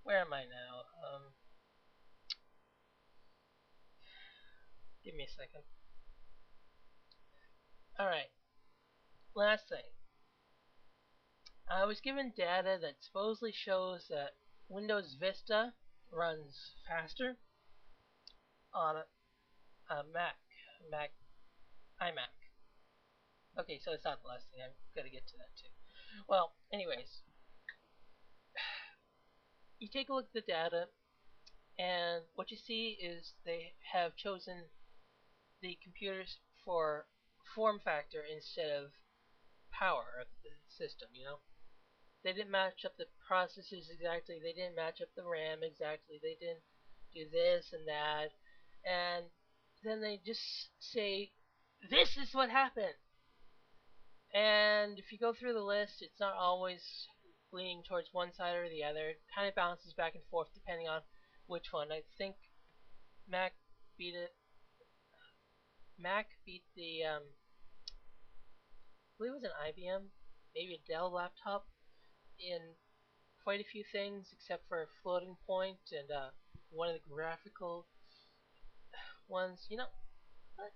Where am I now? Give me a second. Alright, last thing. I was given data that supposedly shows that Windows Vista runs faster on a Mac, iMac. Okay, so it's not the last thing. I've got to get to that too. Well, anyways, you take a look at the data, and what you see is they have chosen the computers for form factor instead of power of the system. They didn't match up the processors exactly. They didn't match up the RAM exactly. They didn't do this and that, and then they just say, "This is what happened." And if you go through the list, it's not always leaning towards one side or the other. It kind of bounces back and forth depending on which one. I think Mac beat it. Mac beat the I believe it was an IBM, maybe a Dell laptop in quite a few things except for floating point and one of the graphical ones. But,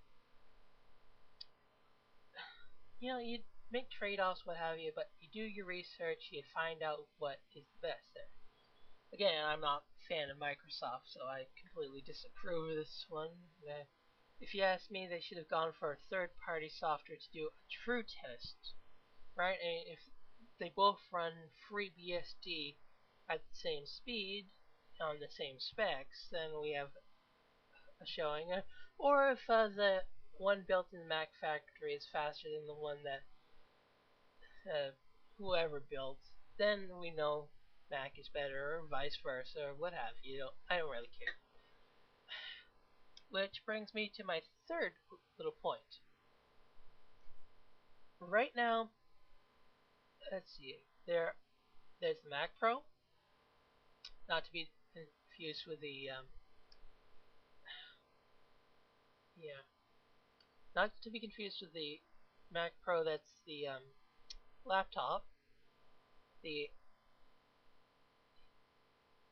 you make trade-offs, what have you, but you do your research, you find out what is the best there. Again, I'm not a fan of Microsoft, so I completely disapprove of this one. If you ask me, they should have gone for a third-party software to do a true test, right? And if they both run FreeBSD at the same speed on the same specs, then we have a showing. Or if the one built in the Mac factory is faster than the one that whoever built, then we know Mac is better, or vice versa, or what have you. I don't really care. Which brings me to my third little point. Right now, let's see. There's the Mac Pro, not to be confused with the yeah, not to be confused with the Mac Pro. That's the laptop. The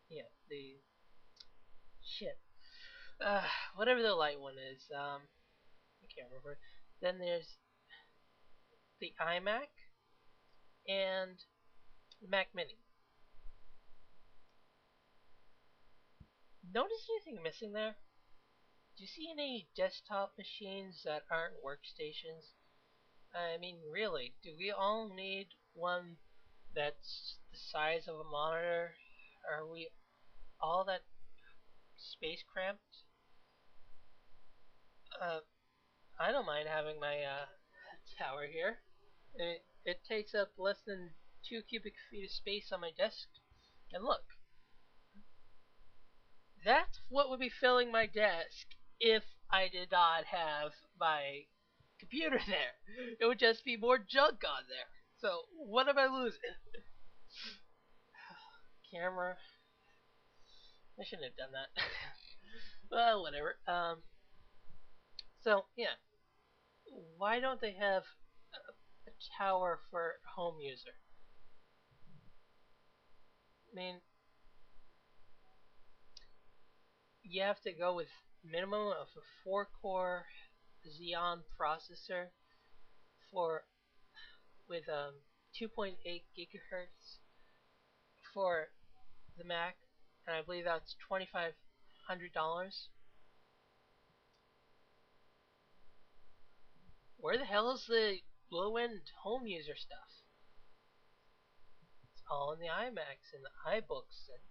yeah, the shit. Whatever the light one is. I can't remember. Then there's the iMac and the Mac Mini. Notice anything missing there? Do you see any desktop machines that aren't workstations? I mean, really, do we all need one that's the size of a monitor? Are we all that space cramped? Uh, I don't mind having my tower here. It takes up less than 2 cubic feet of space on my desk. And look, that's what would be filling my desk if I did not have my computer there. It would just be more junk on there. So what am I losing? Camera. I shouldn't have done that. Well, whatever. So yeah, why don't they have a tower for home user? I mean, you have to go with minimum of a 4-core Xeon processor for with 2.8 gigahertz for the Mac, and I believe that's $2,500. Where the hell is the low-end home user stuff? It's all in the iMacs and the iBooks and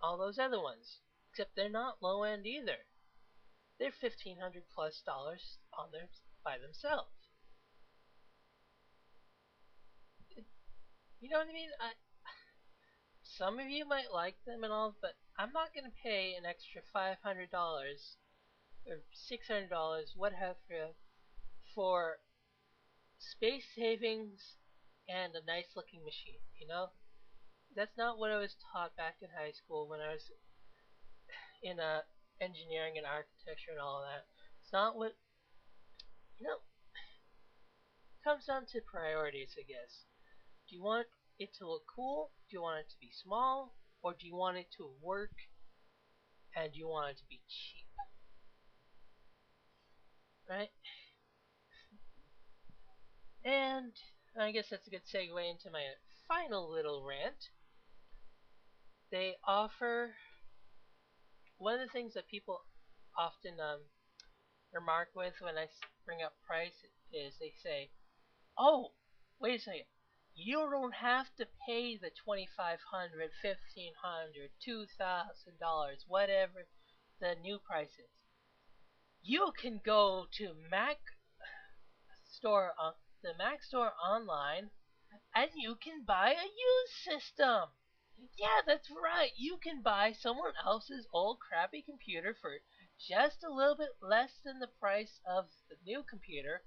all those other ones. Except they're not low-end either. They're $1,500+ on their by themselves. You know what I mean? Some of you might like them and all, but I'm not going to pay an extra $500 or $600, what have you, for space savings and a nice looking machine. That's not what I was taught back in high school when I was in engineering and architecture and all of that. It's not what you know. It comes down to priorities, I guess. Do you want it to look cool? Do you want it to be small? or do you want it to work and do you want it to be cheap, right? And I guess that's a good segue into my final little rant. They offer one of the things that people often remark with when I bring up price is they say, "Oh, wait a second. You don't have to pay the $2,500, $1,500, $2,000, whatever the new price is. You can go to the Mac store online, and you can buy a used system. Yeah, that's right. You can buy someone else's old crappy computer for just a little bit less than the price of the new computer,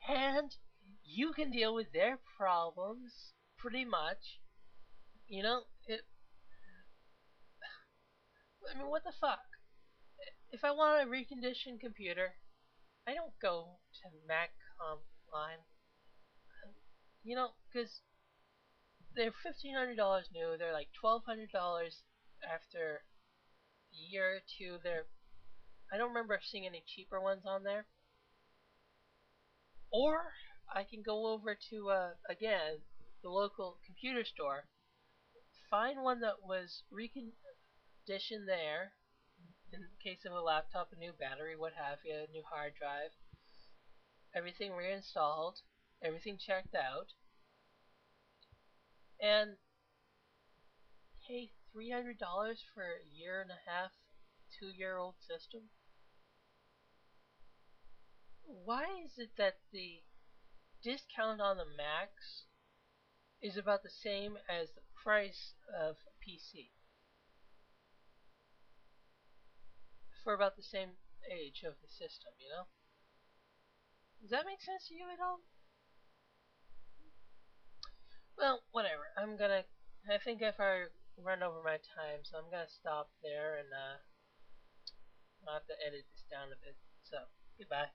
and you can deal with their problems pretty much. You know, I mean, what the fuck? If I want a reconditioned computer, I don't go to Mac online. You know, because they're $1,500 new. They're like $1,200 after a year or two. I don't remember seeing any cheaper ones on there. Or I can go over to again the local computer store, find one that was reconditioned there. In case of a laptop, a new battery, what have you, a new hard drive, everything reinstalled, everything checked out, and pay $300 for a year and a half, 2 year old system? Why is it that the discount on the Macs is about the same as the price of a PC for about the same age of the system, you know? Does that make sense to you at all? Well, whatever. I think if I run over my time, so I'm gonna stop there and I'll have to edit this down a bit. So, goodbye.